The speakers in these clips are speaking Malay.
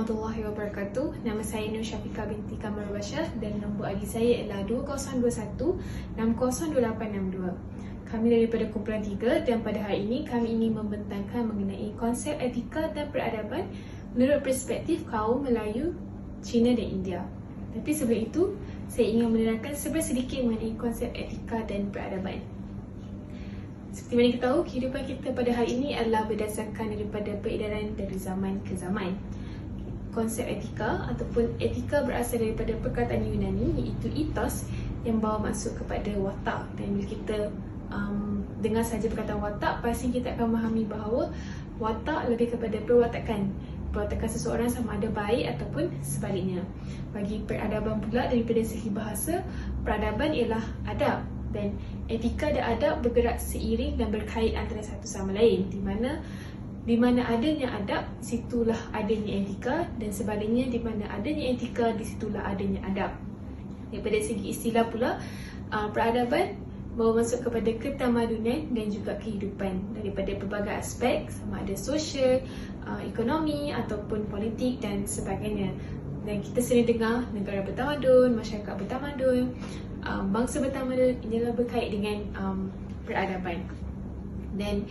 warahmatullahi wabarakatuh. Nama saya Nur Syafiqah binti Kamal Basyah dan nombor ID saya ialah 2021-602862. Kami daripada kumpulan 3 dan pada hari ini kami ingin membentangkan mengenai konsep etika dan peradaban menurut perspektif kaum Melayu, Cina dan India. Tapi sebelum itu, saya ingin menerangkan sedikit mengenai konsep etika dan peradaban. Seperti mana kita tahu, kehidupan kita pada hari ini adalah berdasarkan daripada peredaran dari zaman ke zaman. Konsep etika ataupun etika berasal daripada perkataan Yunani iaitu ethos yang bawa maksud kepada watak. Dan bila kita dengar saja perkataan watak, pasti kita akan memahami bahawa watak lebih kepada perwatakan seseorang sama ada baik ataupun sebaliknya. Bagi peradaban pula, daripada segi bahasa, peradaban ialah adab. Dan etika dan adab bergerak seiring dan berkait antara satu sama lain, di mana adanya adab, situlah adanya etika, dan sebaliknya di mana adanya etika, di situlah adanya adab. Daripada segi istilah pula, peradaban bawa masuk kepada ketamadunan dan juga kehidupan daripada pelbagai aspek, sama ada sosial, ekonomi ataupun politik dan sebagainya. Dan kita sering dengar negara bertamadun, masyarakat bertamadun, bangsa bertamadun, inilah berkait dengan peradaban. Dan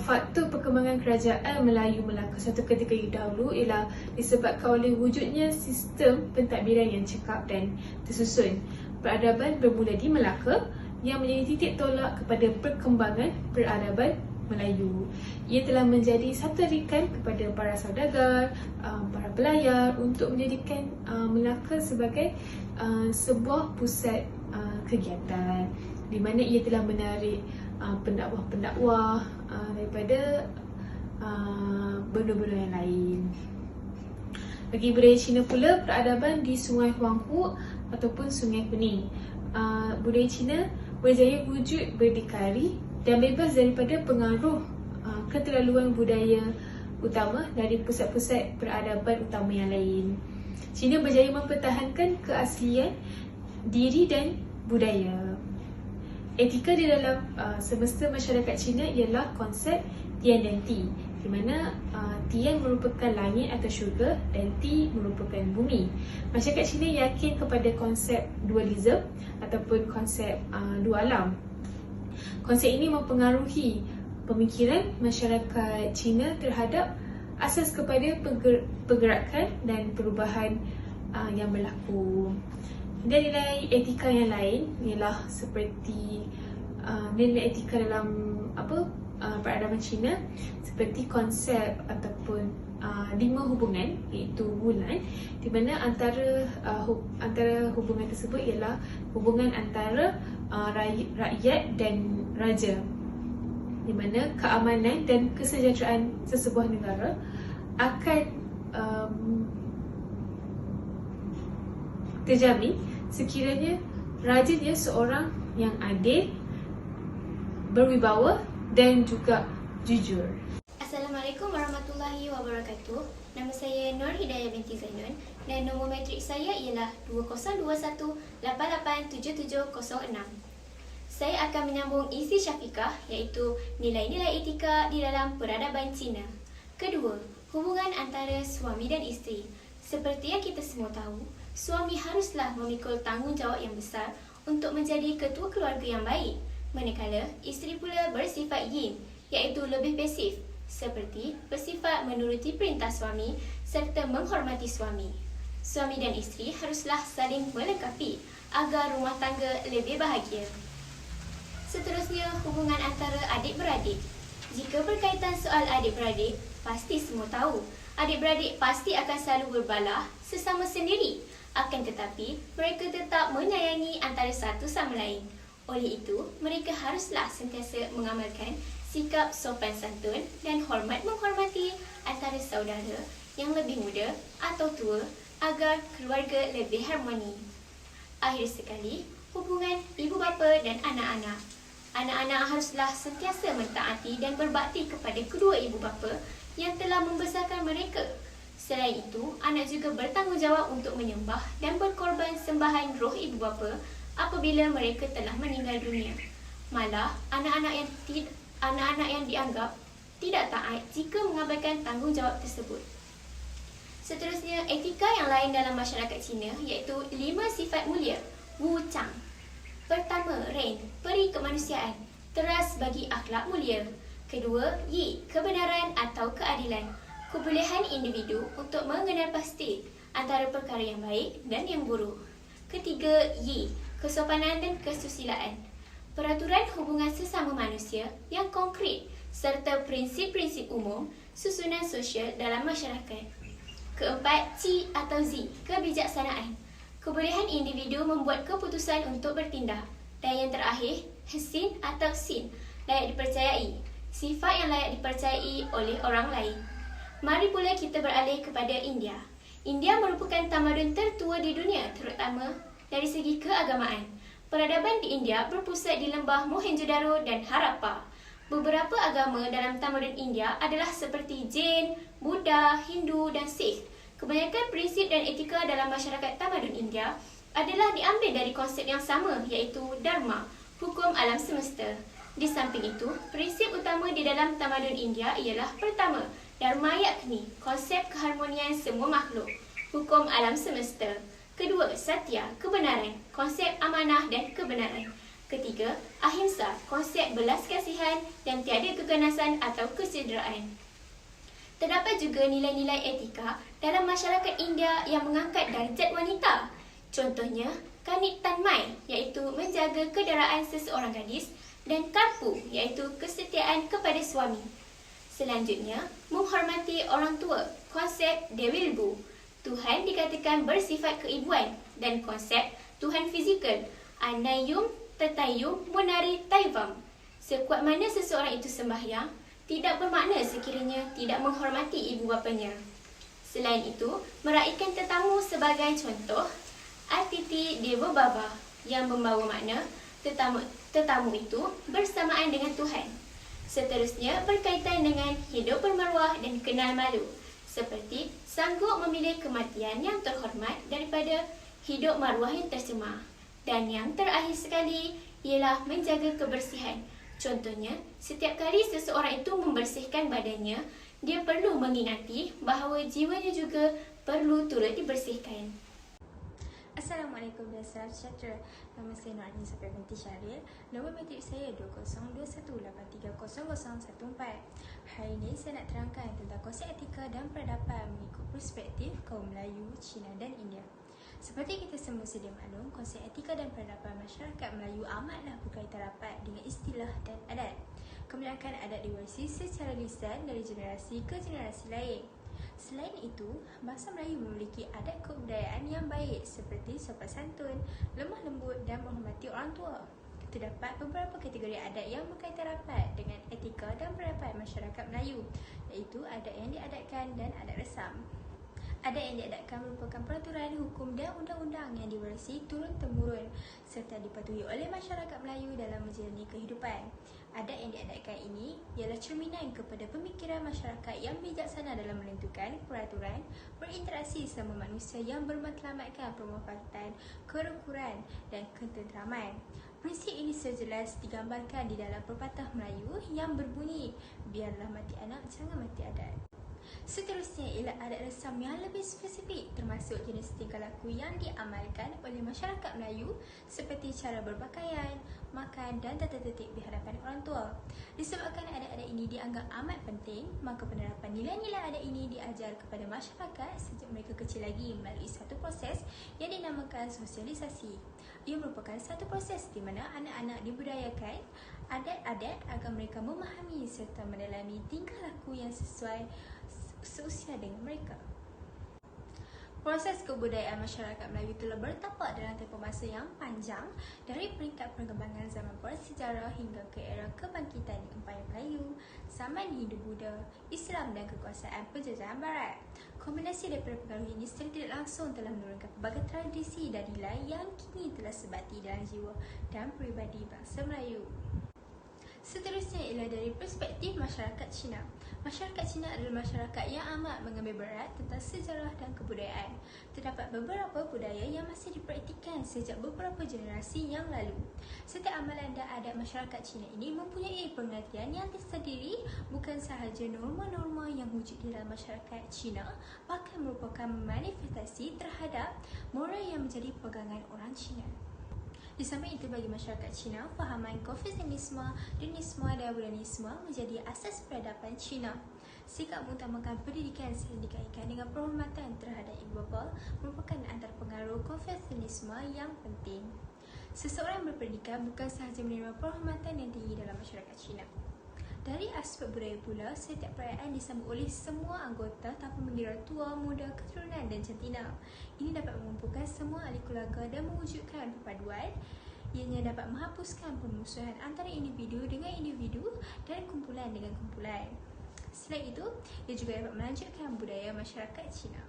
faktor perkembangan kerajaan Melayu Melaka satu ketika dahulu ialah disebabkan oleh wujudnya sistem pentadbiran yang cekap dan tersusun. Peradaban bermula di Melaka yang menjadi titik tolak kepada perkembangan peradaban Melayu. Ia telah menjadi satu tarikan kepada para saudagar, para pelayar untuk menjadikan Melaka sebagai sebuah pusat kegiatan, di mana ia telah menarik pendakwah-pendakwah daripada benua-benua yang lain. Bagi budaya Cina pula, peradaban di Sungai Huangpu ataupun Sungai Kuning. Budaya Cina berjaya wujud berdikari dan bebas daripada pengaruh keterlaluan budaya utama dari pusat-pusat peradaban utama yang lain. Cina berjaya mempertahankan keaslian diri dan budaya. Etika di dalam semesta masyarakat Cina ialah konsep Tian dan Ti, di mana Tian merupakan langit atau syurga dan Ti merupakan bumi. Masyarakat Cina yakin kepada konsep dualisme ataupun konsep dua alam. Konsep ini mempengaruhi pemikiran masyarakat Cina terhadap asas kepada pergerakan dan perubahan yang berlaku. Dan nilai etika yang lain ialah seperti nilai etika dalam peradaban Cina, seperti konsep ataupun 5 hubungan iaitu bulan, di mana antara hubungan tersebut ialah hubungan antara rakyat dan raja, di mana keamanan dan kesejahteraan sesebuah negara akan terjamin sekiranya raja dia seorang yang adil, berwibawa dan juga jujur. Assalamualaikum warahmatullahi wabarakatuh. Nama saya Nur Hidayah binti Zainun dan nombor matrik saya ialah 2021-887706. Saya akan menyambung isi Syafiqah iaitu nilai-nilai etika di dalam peradaban Cina. Kedua, hubungan antara suami dan isteri. Seperti yang kita semua tahu, suami haruslah memikul tanggungjawab yang besar untuk menjadi ketua keluarga yang baik, manakala isteri pula bersifat yin iaitu lebih pasif, seperti bersifat menuruti perintah suami serta menghormati suami. Suami dan isteri haruslah saling melengkapi agar rumah tangga lebih bahagia. Seterusnya, hubungan antara adik-beradik. Jika berkaitan soal adik-beradik, pasti semua tahu adik-beradik pasti akan selalu berbalah sesama sendiri. Akan tetapi, mereka tetap menyayangi antara satu sama lain. Oleh itu, mereka haruslah sentiasa mengamalkan sikap sopan santun dan hormat menghormati antara saudara yang lebih muda atau tua agar keluarga lebih harmoni. Akhir sekali, hubungan ibu bapa dan anak-anak. Anak-anak haruslah sentiasa mentaati dan berbakti kepada kedua ibu bapa yang telah membesarkan mereka. Selain itu, anak juga bertanggungjawab untuk menyembah dan berkorban sembahan roh ibu bapa apabila mereka telah meninggal dunia. Malah, anak-anak yang dianggap tidak taat jika mengabaikan tanggungjawab tersebut. Seterusnya, etika yang lain dalam masyarakat Cina iaitu 5 sifat mulia Wu Chang. Pertama, Ren, peri kemanusiaan, teras bagi akhlak mulia. Kedua, Yi, kebenaran atau keadilan, kebolehan individu untuk mengenal pasti antara perkara yang baik dan yang buruk. Ketiga, Yi, kesopanan dan kesusilaan, peraturan hubungan sesama manusia yang konkret serta prinsip-prinsip umum susunan sosial dalam masyarakat. Keempat, Qi atau Zi, kebijaksanaan, kebolehan individu membuat keputusan untuk bertindak. Dan yang terakhir, Sin atau Sin, layak dipercayai, sifat yang layak dipercayai oleh orang lain. Mari pula kita beralih kepada India. India merupakan tamadun tertua di dunia, terutama dari segi keagamaan. Peradaban di India berpusat di lembah Mohenjo-daro dan Harappa. Beberapa agama dalam tamadun India adalah seperti Jain, Buddha, Hindu dan Sikh. Kebanyakan prinsip dan etika dalam masyarakat tamadun India adalah diambil dari konsep yang sama iaitu Dharma, hukum alam semesta. Di samping itu, prinsip utama di dalam tamadun India ialah pertama, Dharma yakni konsep keharmonian semua makhluk, hukum alam semesta. Kedua, Satya, kebenaran, konsep amanah dan kebenaran. Ketiga, Ahimsa, konsep belas kasihan dan tiada keganasan atau kesederaan. Terdapat juga nilai-nilai etika dalam masyarakat India yang mengangkat darjat wanita. Contohnya, Kanit Tanmai iaitu menjaga kedaraan seseorang gadis dan Karpu iaitu kesetiaan kepada suami. Selanjutnya, menghormati orang tua, konsep Dewi Lebu. Tuhan dikatakan bersifat keibuan dan konsep Tuhan fizikal, Anayum Tetayum Munari Taivam. Sekuat mana seseorang itu sembahyang, tidak bermakna sekiranya tidak menghormati ibu bapanya. Selain itu, meraihkan tetamu sebagai contoh, Atiti Deva Bhava yang membawa makna tetamu itu bersamaan dengan Tuhan. Seterusnya berkaitan dengan hidup bermaruah dan kenal malu, seperti sanggup memilih kematian yang terhormat daripada hidup maruah yang tercemar. Dan yang terakhir sekali ialah menjaga kebersihan. Contohnya, setiap kali seseorang itu membersihkan badannya, dia perlu mengingati bahawa jiwanya juga perlu turut dibersihkan. Assalamualaikum dan salam sejahtera. Nama saya Nur Aini Safia binti Syahril. Nombor matrik saya 2021830014. Hari ini saya nak terangkan tentang konsep etika dan peradaban mengikut perspektif kaum Melayu, Cina dan India. Seperti kita semua sedia maklum, konsep etika dan peradaban masyarakat Melayu amatlah berkaitan rapat dengan istilah dan adat. Kemudian adat diwarisi secara lisan dari generasi ke generasi lain. Selain itu, bangsa Melayu memiliki adat kebudayaan yang baik seperti sopan santun, lemah lembut dan menghormati orang tua. Terdapat beberapa kategori adat yang berkaitan rapat dengan etika dan peradaban masyarakat Melayu, iaitu adat yang diadatkan dan adat resam. Adat yang diadatkan merupakan peraturan, hukum dan undang-undang yang diwarisi turun-temurun serta dipatuhi oleh masyarakat Melayu dalam menjalani kehidupan. Adat yang diadatkan ini ialah cerminan kepada pemikiran masyarakat yang bijaksana dalam menentukan peraturan, berinteraksi sama manusia yang bermatlamatkan pemanfaatan, kerukunan dan ketenteraman. Prinsip ini sejelas digambarkan di dalam pepatah Melayu yang berbunyi, biarlah mati anak, jangan mati adat. Seterusnya ialah adat resam yang lebih spesifik, termasuk jenis tingkah laku yang diamalkan oleh masyarakat Melayu seperti cara berpakaian, makan dan tata tertib di hadapan orang tua. Disebabkan adat-adat ini dianggap amat penting, maka penerapan nilai-nilai adat ini diajar kepada masyarakat sejak mereka kecil lagi melalui satu proses yang dinamakan sosialisasi. Ia merupakan satu proses di mana anak-anak dibudayakan adat-adat agar mereka memahami serta mendalami tingkah laku yang sesuai seusia dengan mereka. Proses kebudayaan masyarakat Melayu telah bertapak dalam tempoh masa yang panjang dari peringkat perkembangan zaman prasejarah hingga ke era kebangkitan Empayar Melayu, zaman Hindu-Buddha, Islam dan kekuasaan penjajahan Barat. Kombinasi daripada pengaruh ini secara tidak langsung telah menurunkan pelbagai tradisi dan nilai yang kini telah sebati dalam jiwa dan peribadi bangsa Melayu. Seterusnya ialah dari perspektif masyarakat Cina. Masyarakat Cina adalah masyarakat yang amat mengambil berat tentang sejarah dan kebudayaan. Terdapat beberapa budaya yang masih dipraktikkan sejak beberapa generasi yang lalu. Setiap amalan dan adat masyarakat Cina ini mempunyai pengertian yang tersendiri, bukan sahaja norma-norma yang wujud di dalam masyarakat Cina, bahkan merupakan manifestasi terhadap moral yang menjadi pegangan orang Cina. Di samping itu, bagi masyarakat Cina, fahaman Konfusianisme, Daoisme dan Buddhisme menjadi asas peradaban Cina. Sikap mengutamakan pendidikan sering dikaitkan dengan penghormatan terhadap ibu bapa merupakan antara pengaruh Konfusianisme yang penting. Seseorang berpendidikan bukan sahaja menerima penghormatan yang tinggi dalam masyarakat Cina. Dari aspek budaya pula, setiap perayaan disambut oleh semua anggota tanpa mengira tua, muda, keturunan dan jantina. Ini dapat mengumpulkan semua ahli keluarga dan mewujudkan perpaduan. Ianya dapat menghapuskan permusuhan antara individu dengan individu dan kumpulan dengan kumpulan. Selain itu, ia juga dapat melanjutkan budaya masyarakat Cina.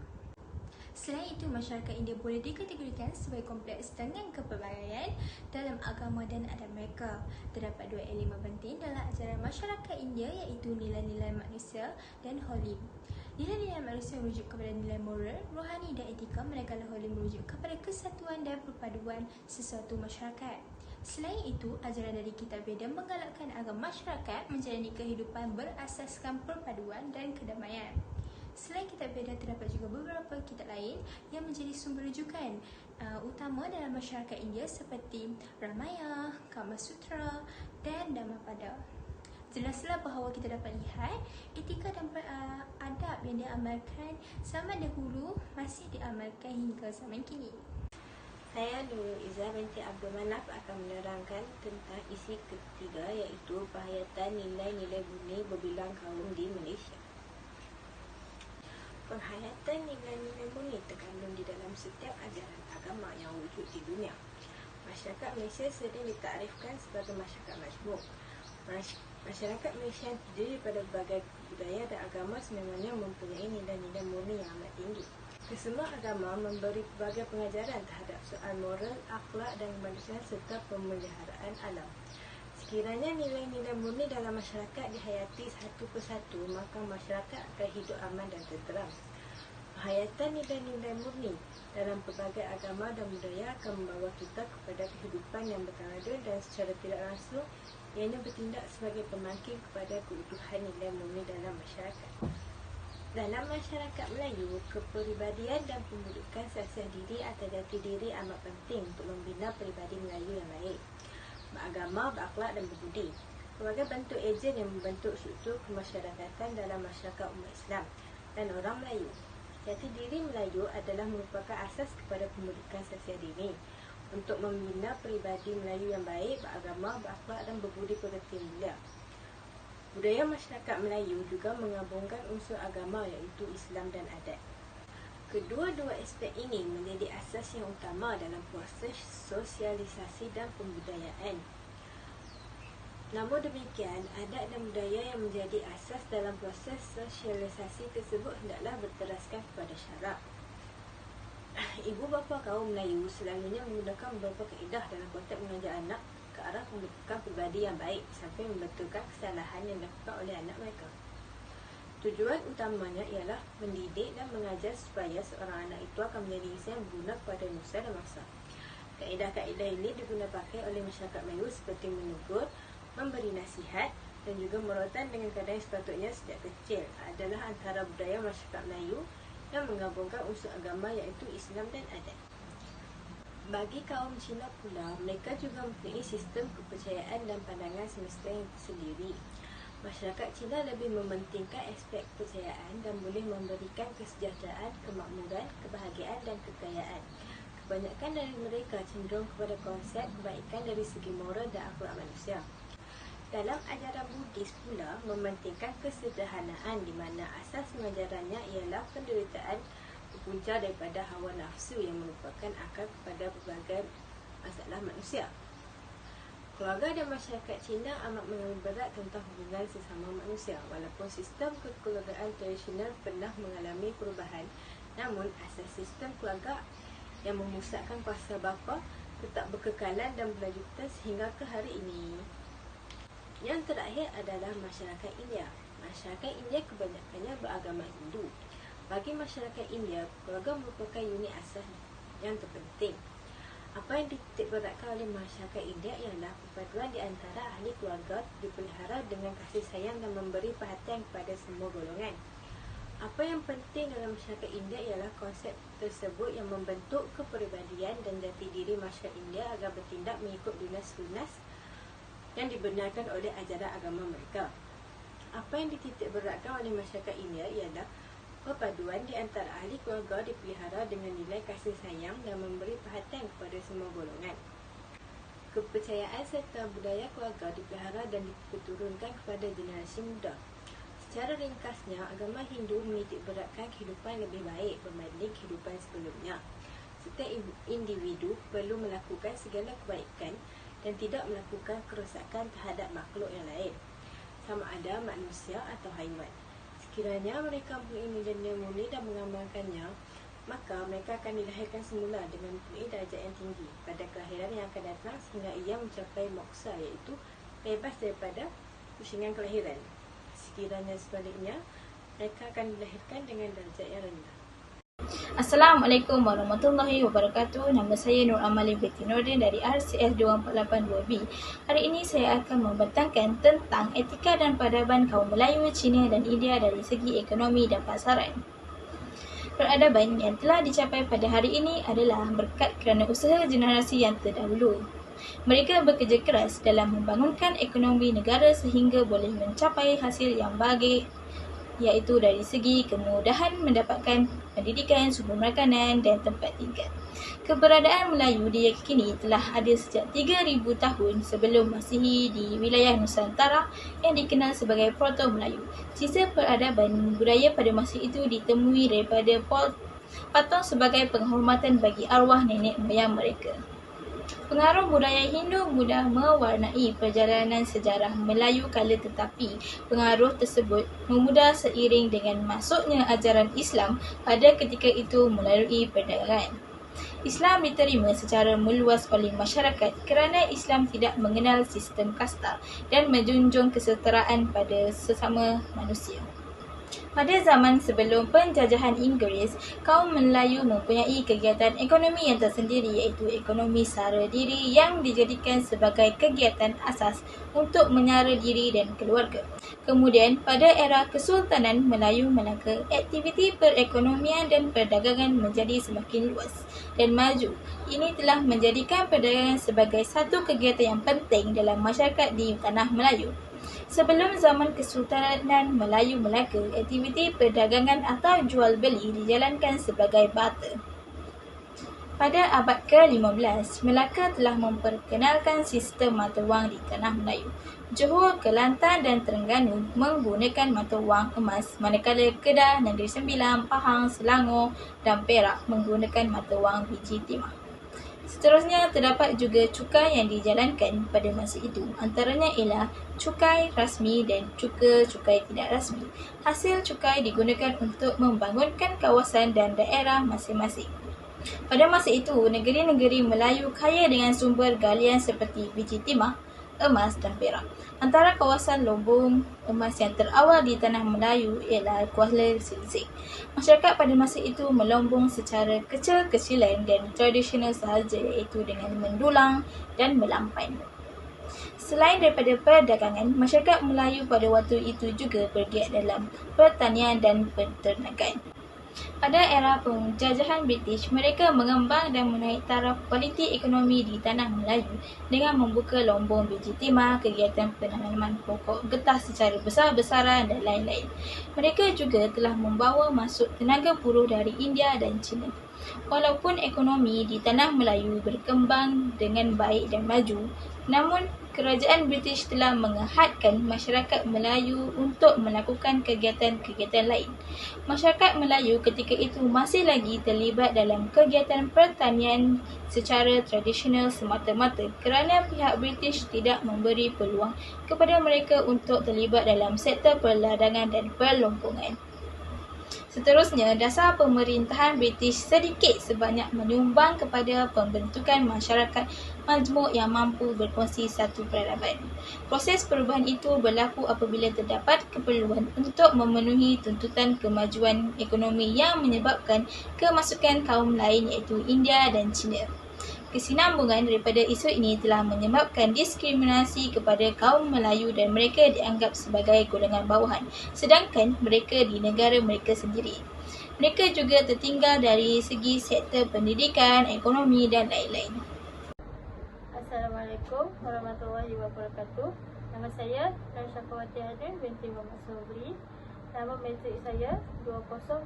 Selain itu, masyarakat India boleh dikategorikan sebagai kompleks dengan kepelbagaian dalam agama dan adat mereka. Terdapat dua elemen penting dalam ajaran masyarakat India, iaitu nilai-nilai manusia dan holim. Nilai-nilai manusia merujuk kepada nilai moral, rohani dan etika, manakala holim merujuk kepada kesatuan dan perpaduan sesuatu masyarakat. Selain itu, ajaran dari kitab Veda menggalakkan agar masyarakat menjalani kehidupan berasaskan perpaduan dan kedamaian. Selain kitab Veda, terdapat juga beberapa kitab lain yang menjadi sumber rujukan utama dalam masyarakat India seperti Ramayana, Kama Sutra dan Dhammapada. Jelaslah bahawa kita dapat lihat etika dan adab yang diamalkan zaman dahulu masih diamalkan hingga zaman kini. Saya Nurul Izzah binti Abdul Manaf akan menerangkan tentang isi ketiga, iaitu penghayatan nilai-nilai murni berbilang kaum di Malaysia. Penghayatan nilai-nilai murni terkandung di dalam setiap ajaran agama yang wujud di dunia. Masyarakat Malaysia sering ditarifkan sebagai masyarakat majmuk. Masyarakat Malaysia yang terdiri daripada berbagai budaya dan agama sememangnya mempunyai nilai-nilai murni yang amat tinggi. Kesemua agama memberi pelbagai pengajaran terhadap soal moral, akhlak dan kemanusiaan serta pemeliharaan alam. Sekiranya nilai-nilai murni dalam masyarakat dihayati satu persatu, maka masyarakat akan hidup aman dan tenteram. Penghayatan nilai-nilai murni dalam pelbagai agama dan budaya akan membawa kita kepada kehidupan yang bertamadun dan secara tidak langsung ianya bertindak sebagai pemangkin kepada keutuhan nilai murni dalam masyarakat. Dalam masyarakat Melayu, kepribadian dan pembentukan sasiah diri atau jati diri amat penting untuk membina peribadi Melayu yang baik, beragama, berakhlak dan berbudi. Pelbagai bentuk ejen yang membentuk struktur kemasyarakatan dalam masyarakat umat Islam dan orang Melayu. Jati diri Melayu adalah merupakan asas kepada pembentukan sasiah diri untuk membina peribadi Melayu yang baik, beragama, berakhlak dan berbudi pekerti mulia. Budaya masyarakat Melayu juga menggabungkan unsur agama, iaitu Islam dan adat. Kedua-dua aspek ini menjadi asas yang utama dalam proses sosialisasi dan pembudayaan. Namun demikian, adat dan budaya yang menjadi asas dalam proses sosialisasi tersebut hendaklah berteraskan kepada syarak. Ibu bapa kaum Melayu selalunya menggunakan beberapa kaedah dalam konteks mengajar anak ke arah pembentukan pribadi yang baik sampai membetulkan kesalahan yang dilakukan oleh anak mereka. Tujuan utamanya ialah mendidik dan mengajar supaya seorang anak itu akan menjadi insan yang berguna kepada nusa dan bangsa. Kaedah-kaedah ini digunakan pakai oleh masyarakat Melayu seperti menegur, memberi nasihat dan juga merawatan dengan keadaan yang sepatutnya sejak kecil adalah antara budaya masyarakat Melayu yang menggabungkan unsur agama, iaitu Islam dan adat. Bagi kaum Cina pula, mereka juga mempunyai sistem kepercayaan dan pandangan semesta yang tersendiri. Masyarakat Cina lebih mementingkan aspek kepercayaan dan boleh memberikan kesejahteraan, kemakmuran, kebahagiaan dan kekayaan. Kebanyakan dari mereka cenderung kepada konsep kebaikan dari segi moral dan akhlak manusia. Dalam ajaran Buddhis pula mementingkan kesederhanaan, di mana asas pengajarannya ialah penderitaan berpunca daripada hawa nafsu yang merupakan akar kepada berbagai masalah manusia. Keluarga dan masyarakat Cina amat mengambil berat tentang hubungan sesama manusia. Walaupun sistem kekeluargaan tradisional pernah mengalami perubahan, namun asas sistem keluarga yang memusatkan kuasa bapa tetap berkekalan dan berlanjutan sehingga ke hari ini. Yang terakhir adalah masyarakat India. Masyarakat India kebanyakannya beragama Hindu. Bagi masyarakat India, keluarga merupakan unit asas yang terpenting. Apa yang dititikberatkan oleh masyarakat India ialah perpaduan di antara ahli keluarga dipelihara dengan kasih sayang dan memberi perhatian kepada semua golongan. Apa yang penting dalam masyarakat India ialah konsep tersebut yang membentuk kepribadian dan jati diri masyarakat India agar bertindak mengikut lunas-lunas yang dibenarkan oleh ajaran agama mereka. Apa yang dititikberatkan oleh masyarakat India ialah perpaduan di antara ahli keluarga dipelihara dengan nilai kasih sayang dan memberi perhatian kepada semua golongan. Kepercayaan serta budaya keluarga dipelihara dan diturunkan kepada generasi muda. Secara ringkasnya, agama Hindu menitikberatkan kehidupan lebih baik berbanding kehidupan sebelumnya. Setiap individu perlu melakukan segala kebaikan dan tidak melakukan kerosakan terhadap makhluk yang lain, sama ada manusia atau haiwan. Sekiranya mereka mempunyai nilai mulia dan mengamalkannya, maka mereka akan dilahirkan semula dengan mempunyai darjat yang tinggi pada kelahiran yang akan datang sehingga ia mencapai moksa, iaitu bebas daripada pusingan kelahiran. Sekiranya sebaliknya, mereka akan dilahirkan dengan darjat yang rendah. Assalamualaikum warahmatullahi wabarakatuh. Nama saya Nur Amali binti Nordin dari RCS 2482B. Hari ini saya akan membentangkan tentang etika dan peradaban kaum Melayu, Cina dan India dari segi ekonomi dan pasaran. Peradaban yang telah dicapai pada hari ini adalah berkat kerana usaha generasi yang terdahulu. Mereka bekerja keras dalam membangunkan ekonomi negara sehingga boleh mencapai hasil yang baik, iaitu dari segi kemudahan mendapatkan pendidikan, sumber makanan dan tempat tinggal. Keberadaan Melayu diyakini telah ada sejak 3,000 tahun sebelum Masihi di wilayah Nusantara yang dikenal sebagai Proto-Melayu. Sisa peradaban budaya pada masa itu ditemui daripada patung sebagai penghormatan bagi arwah nenek moyang mereka. Pengaruh budaya Hindu mudah mewarnai perjalanan sejarah Melayu kala, tetapi pengaruh tersebut memudar seiring dengan masuknya ajaran Islam pada ketika itu melalui perdagangan. Islam diterima secara meluas oleh masyarakat kerana Islam tidak mengenal sistem kasta dan menjunjung kesetaraan pada sesama manusia. Pada zaman sebelum penjajahan Inggeris, kaum Melayu mempunyai kegiatan ekonomi yang tersendiri, iaitu ekonomi sara diri yang dijadikan sebagai kegiatan asas untuk menyara diri dan keluarga. Kemudian, pada era Kesultanan Melayu Melaka, aktiviti perekonomian dan perdagangan menjadi semakin luas dan maju. Ini telah menjadikan perdagangan sebagai satu kegiatan yang penting dalam masyarakat di tanah Melayu. Sebelum zaman Kesultanan Melayu Melaka, aktiviti perdagangan atau jual beli dijalankan sebagai barter. Pada abad ke-15, Melaka telah memperkenalkan sistem mata wang di tanah Melayu. Johor, Kelantan dan Terengganu menggunakan mata wang emas, manakala Kedah, Negeri Sembilan, Pahang, Selangor dan Perak menggunakan mata wang biji timah. Seterusnya, terdapat juga cukai yang dijalankan pada masa itu. Antaranya ialah cukai rasmi dan cukai tidak rasmi. Hasil cukai digunakan untuk membangunkan kawasan dan daerah masing-masing. Pada masa itu, negeri-negeri Melayu kaya dengan sumber galian seperti biji timah, emas dan perak. Antara kawasan lumbung emas yang terawal di tanah Melayu ialah Kuala Silisik. Masyarakat pada masa itu melumbung secara kecil-kecilan dan tradisional sahaja, iaitu dengan mendulang dan melampan. Selain daripada perdagangan, masyarakat Melayu pada waktu itu juga bergiat dalam pertanian dan peternakan. Pada era penjajahan British, mereka mengembang dan menaik taraf kualiti ekonomi di tanah Melayu dengan membuka lombong biji timah, kegiatan penanaman pokok getah secara besar-besaran dan lain-lain. Mereka juga telah membawa masuk tenaga buruh dari India dan China. Walaupun ekonomi di tanah Melayu berkembang dengan baik dan maju, namun kerajaan British telah mengehadkan masyarakat Melayu untuk melakukan kegiatan-kegiatan lain. Masyarakat Melayu ketika itu masih lagi terlibat dalam kegiatan pertanian secara tradisional semata-mata kerana pihak British tidak memberi peluang kepada mereka untuk terlibat dalam sektor perladangan dan perlompongan. Seterusnya, dasar pemerintahan British sedikit sebanyak menyumbang kepada pembentukan masyarakat majmuk yang mampu berkongsi satu peradaban. Proses perubahan itu berlaku apabila terdapat keperluan untuk memenuhi tuntutan kemajuan ekonomi yang menyebabkan kemasukan kaum lain iaitu India dan China. Kesinambungan daripada isu ini telah menyebabkan diskriminasi kepada kaum Melayu dan mereka dianggap sebagai golongan bawahan, sedangkan mereka di negara mereka sendiri. Mereka juga tertinggal dari segi sektor pendidikan, ekonomi dan lain-lain. Assalamualaikum warahmatullahi wabarakatuh. Nama saya Nur Syafawati Hadin binti Muhammad Sobri. Nama matrik saya 2021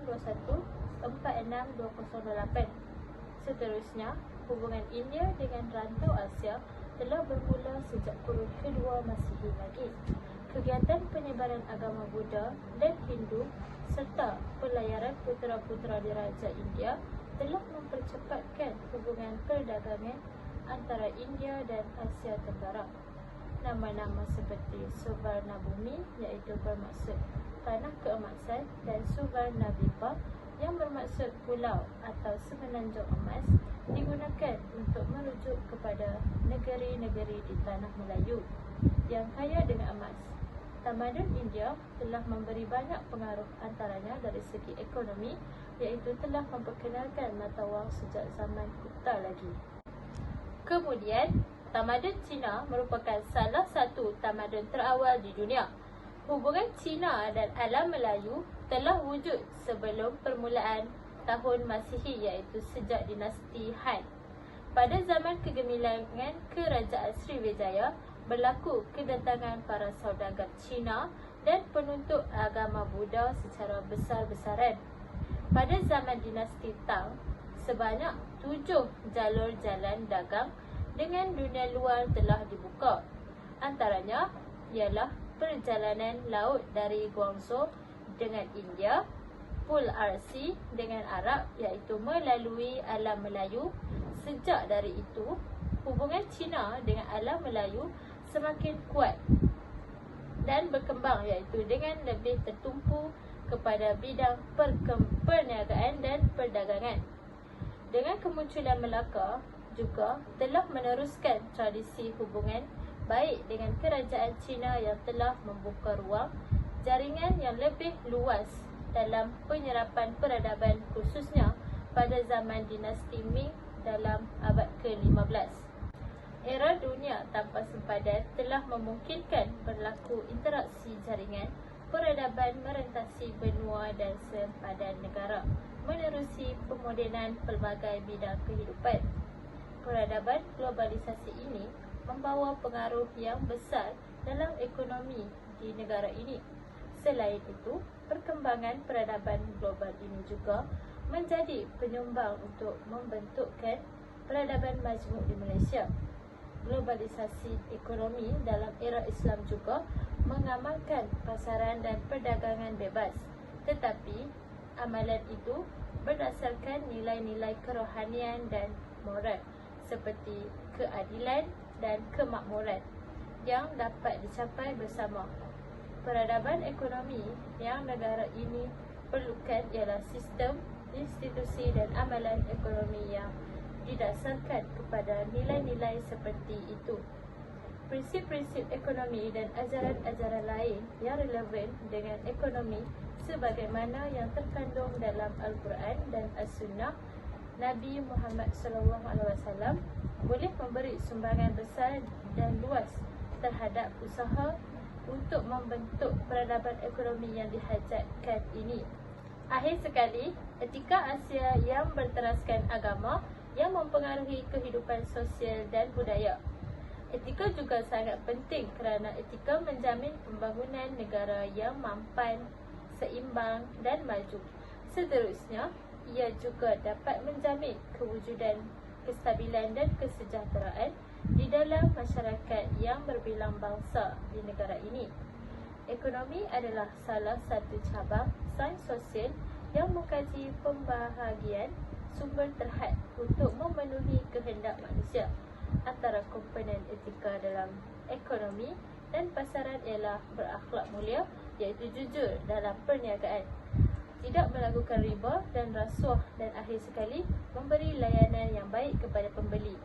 462008. Seterusnya, hubungan India dengan rantau Asia telah bermula sejak kurun kedua Masihi lagi. Kegiatan penyebaran agama Buddha dan Hindu serta pelayaran putera-putera diraja India telah mempercepatkan hubungan perdagangan antara India dan Asia Tenggara. Nama-nama seperti Suvarnabhumi iaitu bermaksud tanah keemasan dan Suvarnadvipa yang bermaksud pulau atau semenanjung emas digunakan untuk merujuk kepada negeri-negeri di tanah Melayu yang kaya dengan emas. Tamadun India telah memberi banyak pengaruh antaranya dari segi ekonomi iaitu telah memperkenalkan mata wang sejak zaman Gupta lagi. Kemudian, tamadun Cina merupakan salah satu tamadun terawal di dunia. Hubungan Cina dan alam Melayu telah wujud sebelum permulaan tahun Masihi iaitu sejak dinasti Han. Pada zaman kegemilangan Kerajaan Sriwijaya, berlaku kedatangan para saudagar Cina dan penuntut agama Buddha secara besar-besaran. Pada zaman dinasti Tang, sebanyak 7 jalur jalan dagang dengan dunia luar telah dibuka. Antaranya ialah perjalanan laut dari Guangzhou dengan India, Pul RC dengan Arab iaitu melalui alam Melayu. Sejak dari itu, hubungan Cina dengan alam Melayu semakin kuat dan berkembang iaitu dengan lebih tertumpu kepada bidang perniagaan dan perdagangan. Dengan kemunculan Melaka juga telah meneruskan tradisi hubungan baik dengan kerajaan Cina yang telah membuka ruang jaringan yang lebih luas dalam penyerapan peradaban khususnya pada zaman dinasti Ming dalam abad ke-15. Era dunia tanpa sempadan telah memungkinkan berlaku interaksi jaringan peradaban merentasi benua dan sempadan negara menerusi pemodenan pelbagai bidang kehidupan. Peradaban globalisasi ini membawa pengaruh yang besar dalam ekonomi di negara ini. Selain itu, perkembangan peradaban global ini juga menjadi penyumbang untuk membentukkan peradaban majmuk di Malaysia. Globalisasi ekonomi dalam era Islam juga mengamalkan pasaran dan perdagangan bebas. Tetapi, amalan itu berdasarkan nilai-nilai kerohanian dan moral seperti keadilan dan kemakmuran yang dapat dicapai bersama. Peradaban ekonomi yang negara ini perlukan ialah sistem, institusi dan amalan ekonomi yang didasarkan kepada nilai-nilai seperti itu. Prinsip-prinsip ekonomi dan ajaran-ajaran lain yang relevan dengan ekonomi sebagaimana yang terkandung dalam Al-Quran dan As-Sunnah Nabi Muhammad SAW boleh memberi sumbangan besar dan luas terhadap usaha untuk membentuk peradaban ekonomi yang dihajatkan ini. Akhir sekali, etika Asia yang berteraskan agama yang mempengaruhi kehidupan sosial dan budaya. Etika juga sangat penting kerana etika menjamin pembangunan negara yang mampan, seimbang dan maju. Seterusnya, ia juga dapat menjamin kewujudan kestabilan dan kesejahteraan di dalam masyarakat yang berbilang bangsa di negara ini. Ekonomi adalah salah satu cabang sains sosial yang mengkaji pembahagian sumber terhad untuk memenuhi kehendak manusia. Antara komponen etika dalam ekonomi dan pasaran ialah berakhlak mulia iaitu jujur dalam perniagaan. tidak melakukan riba dan rasuah, dan akhir sekali memberi layanan yang baik kepada pembeli.